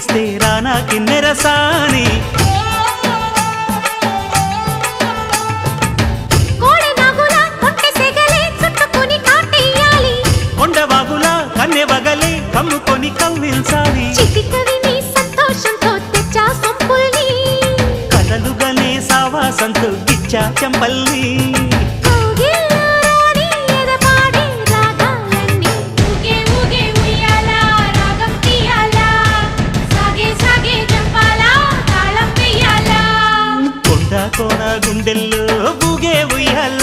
ఊగిస్తే రానా కిన్నెరసాని కొండవాగులా కన్నె వగలే కమ్ముకొని కవ్వించాలి కలలుగనే సావాసంతో గిచ్చా చెంపల్ని కోన గుండెల్లో ఊగే ఉయ్యాల